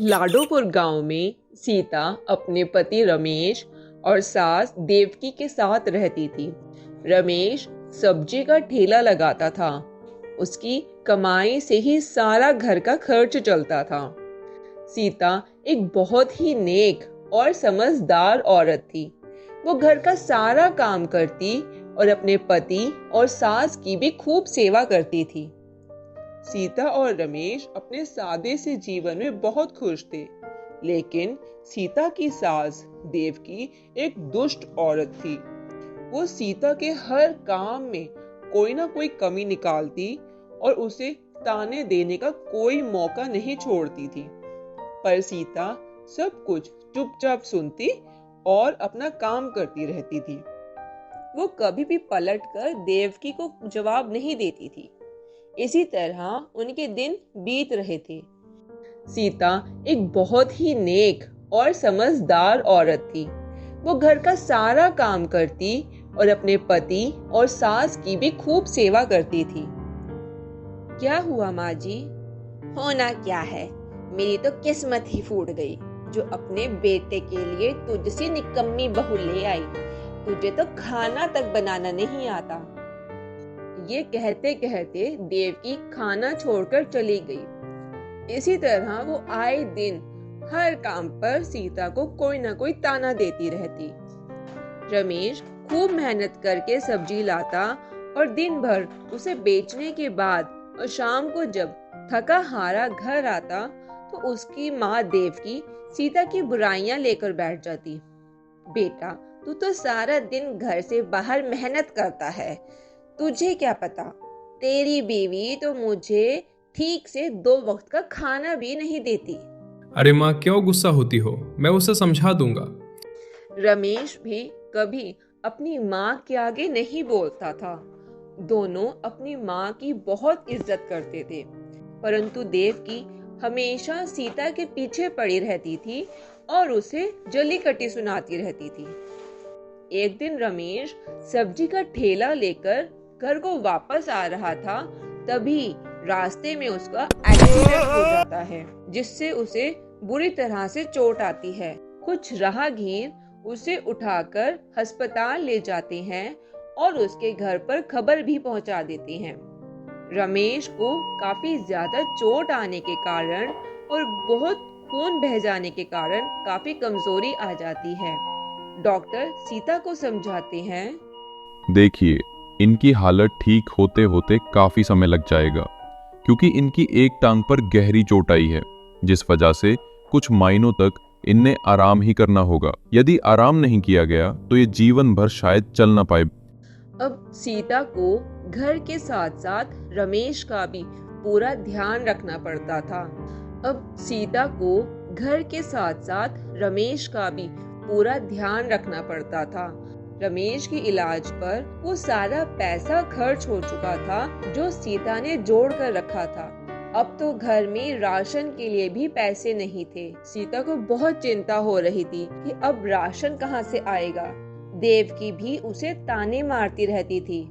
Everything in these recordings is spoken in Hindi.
लाडोपुर गांव में सीता अपने पति रमेश और सास देवकी के साथ रहती थी। रमेश सब्जी का ठेला लगाता था। उसकी कमाई से ही सारा घर का खर्च चलता था। सीता एक बहुत ही नेक और समझदार औरत थी। वो घर का सारा काम करती और अपने पति और सास की भी खूब सेवा करती थी। सीता और रमेश अपने सादे से जीवन में बहुत खुश थे, लेकिन सीता की सास देवकी एक दुष्ट औरत थी। वो सीता के हर काम में कोई ना कोई कमी निकालती और उसे ताने देने का कोई मौका नहीं छोड़ती थी। पर सीता सब कुछ चुपचाप सुनती और अपना काम करती रहती थी। वो कभी भी पलटकर देवकी को जवाब नहीं देती थी। इसी तरह उनके दिन बीत रहे थे। सीता एक बहुत ही नेक और समझदार औरत थी। वो घर का सारा काम करती और अपने पति और सास की भी खूब सेवा करती थी। क्या हुआ माँ जी? होना क्या है, मेरी तो किस्मत ही फूट गई जो अपने बेटे के लिए तुझसे निकम्मी बहू ले आई। तुझे तो खाना तक बनाना नहीं आता। ये कहते कहते देवकी खाना छोड़कर चली गई। इसी तरह वो आए दिन हर काम पर सीता को कोई ना कोई ताना देती रहती। रमेश खूब मेहनत करके सब्जी लाता और दिन भर उसे बेचने के बाद और शाम को जब थका हारा घर आता तो उसकी माँ देवकी सीता की बुराइयां लेकर बैठ जाती। बेटा, तू तो सारा दिन घर से बाहर मेहनत करता है, तुझे क्या पता, तेरी बीवी तो मुझे ठीक से 2 वक्त का खाना भी नहीं देती। अरे माँ, क्यों गुस्सा होती हो? मैं उसे समझा दूंगा। रमेश भी कभी अपनी माँ के आगे नहीं बोलता था। दोनों अपनी माँ की बहुत इज्जत करते थे, परंतु देवकी हमेशा सीता के पीछे पड़ी रहती थी और उसे जली कटी सुनाती रहती थी। एक दिन रमेश सब्जी का ठेला लेकर घर को वापस आ रहा था, तभी रास्ते में उसका एक्सीडेंट हो जाता है, जिससे उसे बुरी तरह से चोट आती है। कुछ राहगीर उसे उठाकर अस्पताल ले जाते हैं और उसके घर पर खबर भी पहुंचा देते हैं। रमेश को काफी ज्यादा चोट आने के कारण और बहुत खून बह जाने के कारण काफी कमजोरी आ जाती है। डॉक्टर सीता को समझाते हैं, देखिए, इनकी हालत ठीक होते होते काफी समय लग जाएगा, क्योंकि इनकी एक टांग पर गहरी चोट आई है, जिस वजह से कुछ महीनों तक इन्हें आराम ही करना होगा। यदि आराम नहीं किया गया तो ये जीवन भर शायद चल ना पाए। अब सीता को घर के साथ साथ रमेश का भी पूरा ध्यान रखना पड़ता था। अब सीता को घर के साथ साथ रमेश का भी पूरा ध्यान रखना पड़ता था। रमेश के इलाज पर वो सारा पैसा खर्च हो चुका था जो सीता ने जोड़ कर रखा था। अब तो घर में राशन के लिए भी पैसे नहीं थे। सीता को बहुत चिंता हो रही थी कि अब राशन कहाँ से आएगा। देवकी भी उसे ताने मारती रहती थी।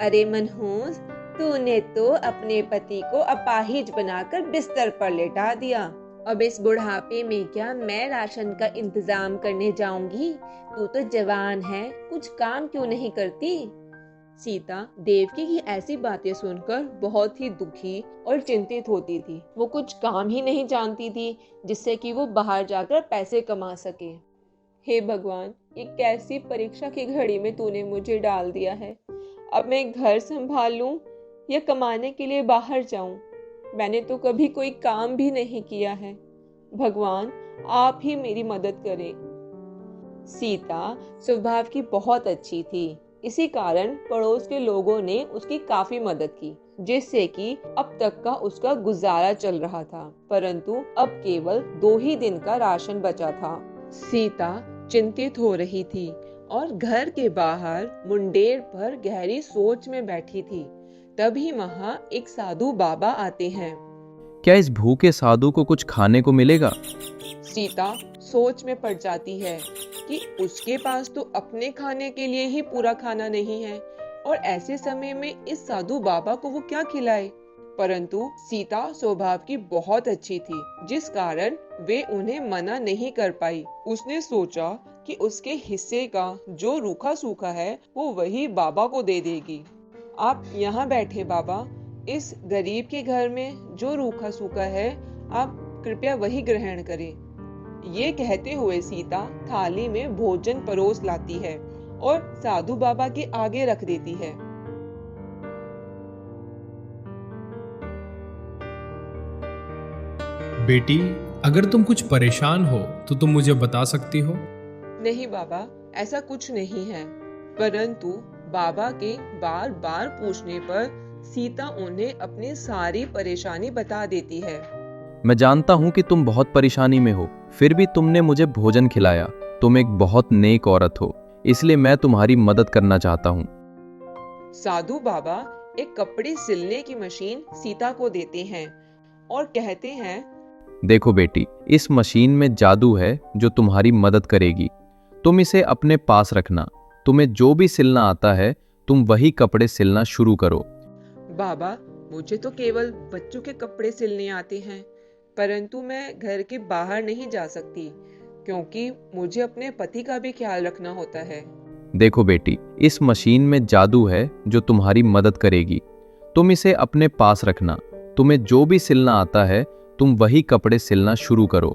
अरे मनहूस, तूने तो अपने पति को अपाहिज बनाकर बिस्तर पर लेटा दिया। अब इस बुढ़ापे में क्या मैं राशन का इंतजाम करने जाऊंगी? तू तो जवान है, कुछ काम क्यों नहीं करती? सीता देवकी की ऐसी बातें सुनकर बहुत ही दुखी और चिंतित होती थी। वो कुछ काम ही नहीं जानती थी जिससे कि वो बाहर जाकर पैसे कमा सके। हे भगवान, ये कैसी परीक्षा की घड़ी में तूने मुझे डाल दिया है। अब मैं घर संभाल लूं या कमाने के लिए बाहर जाऊं? मैंने तो कभी कोई काम भी नहीं किया है। भगवान, आप ही मेरी मदद करें। सीता स्वभाव की बहुत अच्छी थी, इसी कारण पड़ोस के लोगों ने उसकी काफी मदद की, जिससे कि अब तक का उसका गुजारा चल रहा था। परंतु अब केवल 2 ही दिन का राशन बचा था। सीता चिंतित हो रही थी और घर के बाहर मुंडेर पर गहरी सोच में बैठी थी। तभी वहाँ एक साधु बाबा आते हैं। क्या इस भूखे साधु को कुछ खाने को मिलेगा? सीता सोच में पड़ जाती है कि उसके पास तो अपने खाने के लिए ही पूरा खाना नहीं है और ऐसे समय में इस साधु बाबा को वो क्या खिलाए। परंतु सीता स्वभाव की बहुत अच्छी थी, जिस कारण वे उन्हें मना नहीं कर पाई। उसने सोचा कि उसके हिस्से का जो रूखा सूखा है वो वही बाबा को दे देगी। आप यहाँ बैठे बाबा, इस गरीब के घर में जो रूखा सूखा है आप कृपया वही ग्रहण करें। ये कहते हुए सीता थाली में भोजन परोस लाती है और साधु बाबा के आगे रख देती है। बेटी, अगर तुम कुछ परेशान हो तो तुम मुझे बता सकती हो। नहीं बाबा, ऐसा कुछ नहीं है, परंतु बाबा के बार बार पूछने पर सीता उन्हें अपनी सारी परेशानी बता देती है। मैं जानता हूँ कि तुम बहुत परेशानी में हो, फिर भी तुमने मुझे भोजन खिलाया। तुम एक बहुत नेक औरत हो, इसलिए मैं तुम्हारी मदद करना चाहता हूँ। साधु बाबा एक कपड़े सिलने की मशीन सीता को देते हैं और कहते हैं, देखो बेटी, इस मशीन में जादू है जो तुम्हारी मदद करेगी। तुम इसे अपने पास रखना। तुम्हें जो भी सिलना आता है तुम वही कपड़े सिलना शुरू करो। बाबा, मुझे तो केवल बच्चों के कपड़े सिलने आते हैं, परंतु मैं घर के बाहर नहीं जा सकती क्योंकि मुझे अपने पति का भी ख्याल रखना होता है। देखो बेटी, इस मशीन में जादू है जो तुम्हारी मदद करेगी। तुम इसे अपने पास रखना। तुम्हें जो भी सिलना आता है तुम वही कपड़े सिलना शुरू करो।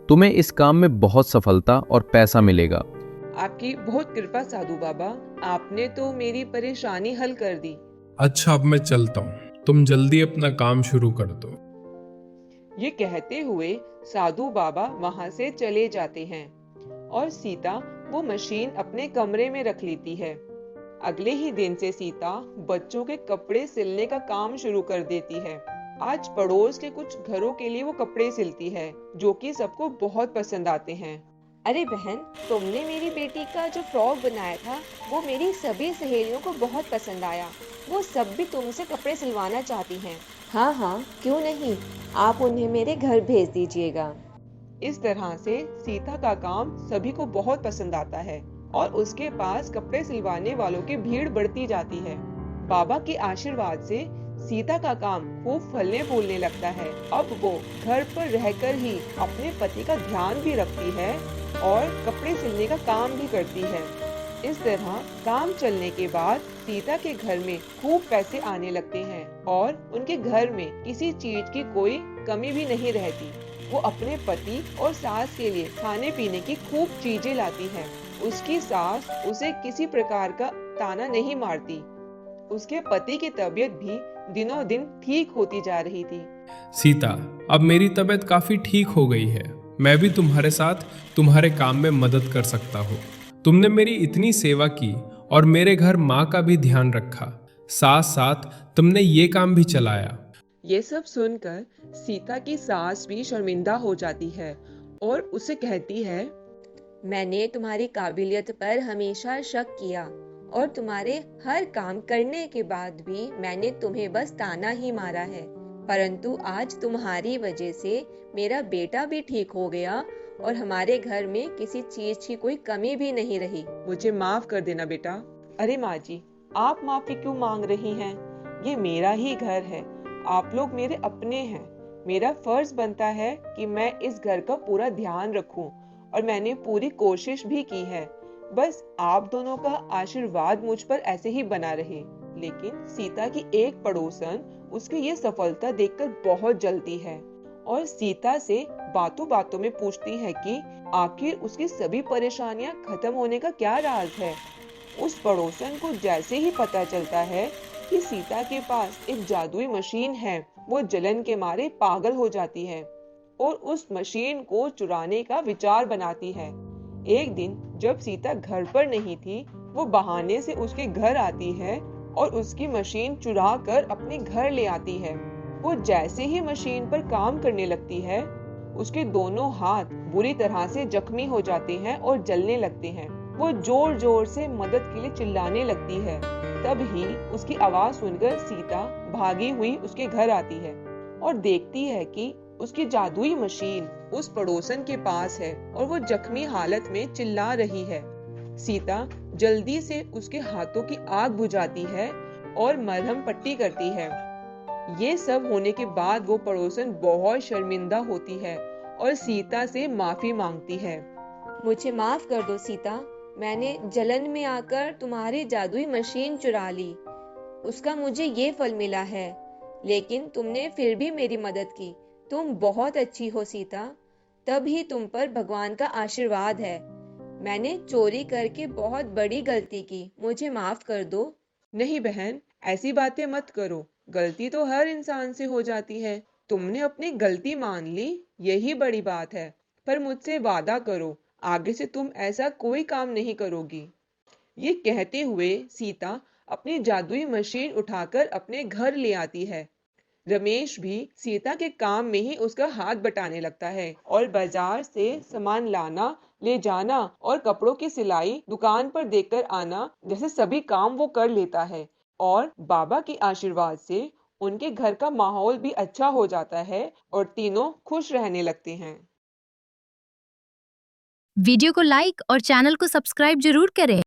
तुम्हें इस काम में बहुत सफलता और पैसा मिलेगा। आपकी बहुत कृपा साधु बाबा, आपने तो मेरी परेशानी हल कर दी। अच्छा, अब मैं चलता हूँ, तुम जल्दी अपना काम शुरू कर दो। ये कहते हुए साधु बाबा वहां से चले जाते हैं और सीता वो मशीन अपने कमरे में रख लेती है। अगले ही दिन से सीता बच्चों के कपड़े सिलने का काम शुरू कर देती है। आज पड़ोस के कुछ घरों के लिए वो कपड़े सिलती है जो कि सबको बहुत पसंद आते हैं। अरे बहन, तुमने मेरी बेटी का जो फ्रॉक बनाया था वो मेरी सभी सहेलियों को बहुत पसंद आया। वो सब भी तुमसे कपड़े सिलवाना चाहती हैं। हाँ हाँ, क्यों नहीं, आप उन्हें मेरे घर भेज दीजिएगा। इस तरह से सीता का काम सभी को बहुत पसंद आता है और उसके पास कपड़े सिलवाने वालों की भीड़ बढ़ती जाती है। बाबा के आशीर्वाद से सीता का काम खूब फलने फूलने लगता है। अब वो घर पर रहकर ही अपने पति का ध्यान भी रखती है और कपड़े सिलने का काम भी करती है। इस तरह काम चलने के बाद सीता के घर में खूब पैसे आने लगते हैं और उनके घर में किसी चीज की कोई कमी भी नहीं रहती। वो अपने पति और सास के लिए खाने पीने की खूब चीजें लाती है। उसकी सास उसे किसी प्रकार का ताना नहीं मारती। उसके पति की तबीयत भी दिनों दिन ठीक होती जा रही थी। सीता, अब मेरी तबीयत काफी ठीक हो गई है। मैं भी तुम्हारे साथ तुम्हारे काम में मदद कर सकता हूँ। तुमने मेरी इतनी सेवा की और मेरे घर माँ का भी ध्यान रखा, साथ साथ तुमने ये काम भी चलाया। ये सब सुनकर सीता की सास भी शर्मिंदा हो जाती है और उसे कहती है, मैंने तुम्हारी काबिलियत पर हमेशा शक किया और तुम्हारे हर काम करने के बाद भी मैंने तुम्हें बस ताना ही मारा है, परंतु आज तुम्हारी वजह से मेरा बेटा भी ठीक हो गया और हमारे घर में किसी चीज की कोई कमी भी नहीं रही। मुझे माफ कर देना बेटा। अरे माँ जी, आप माफी क्यों मांग रही हैं? ये मेरा ही घर है, आप लोग मेरे अपने हैं। मेरा फर्ज बनता है कि मैं इस घर का पूरा ध्यान रखूं और मैंने पूरी कोशिश भी की है। बस आप दोनों का आशीर्वाद मुझ पर ऐसे ही बना रहे। लेकिन सीता की एक पड़ोसन उसकी ये सफलता देखकर बहुत जलती है और सीता से बातों बातों में पूछती है कि आखिर उसकी सभी परेशानियां खत्म होने का क्या राज है। उस पड़ोसन को जैसे ही पता चलता है कि सीता के पास एक जादुई मशीन है, वो जलन के मारे पागल हो जाती है और उस मशीन को चुराने का विचार बनाती है। एक दिन जब सीता घर पर नहीं थी, वो बहाने से उसके घर आती है और उसकी मशीन चुरा कर अपने घर ले आती है। वो जैसे ही मशीन पर काम करने लगती है, उसके दोनों हाथ बुरी तरह से जख्मी हो जाते हैं और जलने लगते हैं। वो जोर जोर से मदद के लिए चिल्लाने लगती है। तभी उसकी आवाज सुनकर सीता भागी हुई उसके घर आती है और देखती है कि उसकी जादुई मशीन उस पड़ोसन के पास है और वो जख्मी हालत में चिल्ला रही है। सीता जल्दी से उसके हाथों की आग बुझाती है और मरहम पट्टी करती है। ये सब होने के बाद वो पड़ोसन बहुत शर्मिंदा होती है और सीता से माफी मांगती है। मुझे माफ कर दो सीता, मैंने जलन में आकर तुम्हारी जादुई मशीन चुरा ली। उसका मुझे ये फल मिला है, लेकिन तुमने फिर भी मेरी मदद की। तुम बहुत अच्छी हो सीता, तभी तुम पर भगवान का आशीर्वाद है। मैंने चोरी करके बहुत बड़ी गलती की, मुझे माफ कर दो। नहीं बहन, ऐसी बातें मत करो। गलती तो हर इंसान से हो जाती है। तुमने अपनी गलती मान ली, यही बड़ी बात है। पर मुझसे वादा करो, आगे से तुम ऐसा कोई काम नहीं करोगी। ये कहते हुए सीता अपनी जादुई मशीन उठाकर अपने घर ले आती है। रमेश भी सीता के काम में ही उसका हाथ बटाने लगता है और बाजार से सामान लाना, ले जाना और कपड़ों की सिलाई दुकान पर देकर आना जैसे सभी काम वो कर लेता है। और बाबा के आशीर्वाद से उनके घर का माहौल भी अच्छा हो जाता है और तीनों खुश रहने लगते हैं। वीडियो को लाइक और चैनल को सब्सक्राइब जरूर करें।